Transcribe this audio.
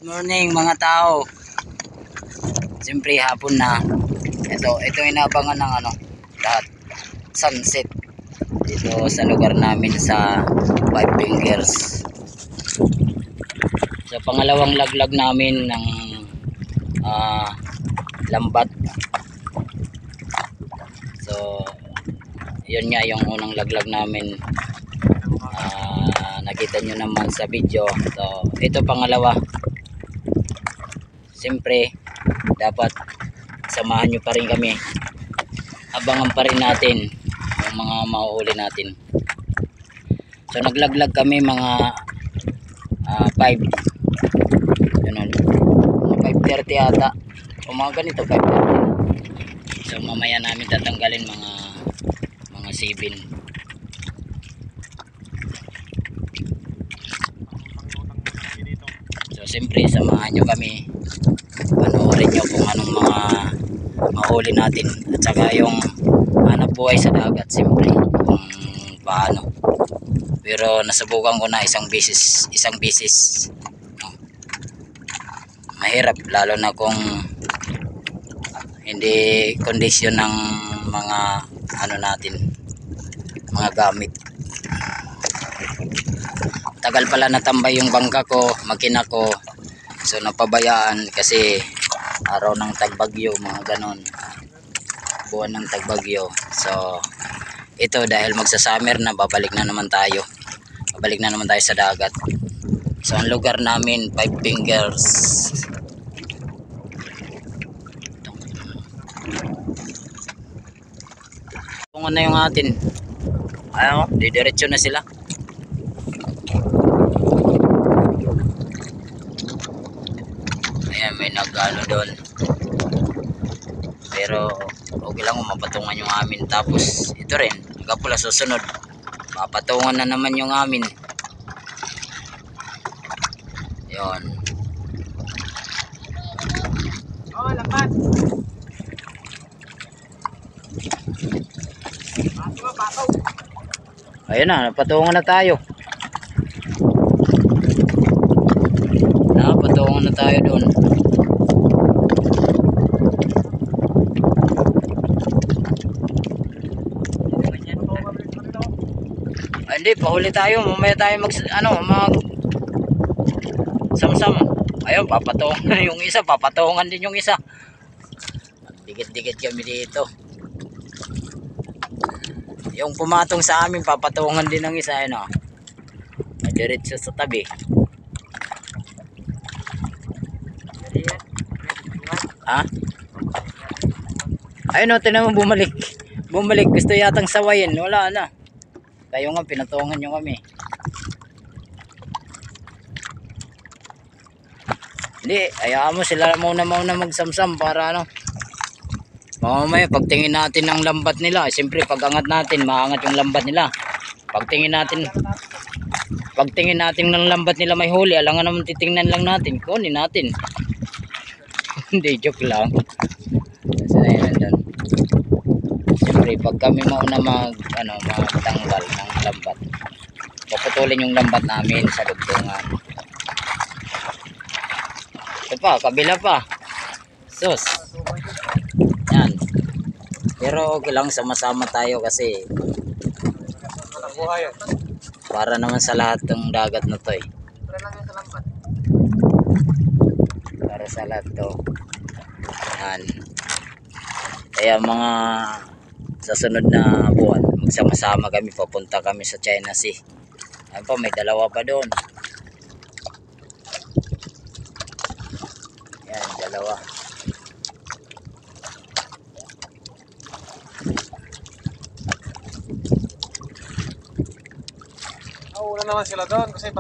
Morning mga tao. Siyempre hapon na. Ito inaabangan ng lahat. Sunset dito sa lugar namin sa Five Fingers. So pangalawang laglag namin ng lambat. So yun nga yung unang laglag namin. Nakita nyo naman sa video. So ito pangalawa. Siyempre dapat samahan nyo pa rin kami, abangan pa rin natin yung mga mahuhuli natin. So naglaglag kami mga 5 ganun, mga 5:30 ata o mga ganito 5:30. So mamaya namin tatanggalin mga 7. So siyempre samahan nyo kami, panoorin nyo kung anong mga mahuli natin at saka yung hanap buhay sa dagat siyempre kung paano. Pero nasubukan ko na isang bisis no? Mahirap lalo na kung hindi kondisyon ng mga natin, mga gamit. Tagal pala natambay yung bangka ko, makina ko. So napabayaan kasi araw ng tagbagyo, mga ganon, buwan ng tagbagyo. So ito dahil magsa-summer na, babalik na naman tayo sa dagat. So ang lugar namin Five Fingers. Kung ano yung atin, didiretso na sila. Ayan, may nag-ano doon. Pero okay lang kung mapatungan yung amin. Tapos ito rin, pula susunod, mapatungan na naman yung amin. Yun. Oh, lambat. Ayun na, napatungan na tayo. Patungan na tayo doon. Hindi, pahuli tayo. Mamaya tayo mag samsam. Ayun, papatungan yung isa, papatungan din yung isa. Dikit-dikit kami dito. Yung pumatong sa amin, papatungan din ng isa. Ayun, diretso sa tabi. Ayun, tinan mo, bumalik. Gusto yatang sawayin. Wala na. Kayo nga, pinatungan nyo kami. Hindi, hayaan mo sila muna magsamsam para mamaya pagtingin natin ng lambat nila. Siyempre pag-angat natin, maangat yung lambat nila. Pagtingin natin ng lambat nila may huli, alangan naman titingnan lang natin, kunin natin. Hindi, joke lang. Siyempre pag kami mauna magtanggal ng lambat, paputulin yung lambat namin sa dugtungan. Ito pa, kabila pa. Sus. Yan. Pero okay lang, sama-sama tayo kasi para naman sa lahat ng dagat na to para sa lahat to. Yan. Kaya mga sa sunod na buwan, magsama-sama kami, papunta kami sa China Sea. Ayun pa, may dalawa pa doon. Yan, dalawa. Una naman sila doon kasi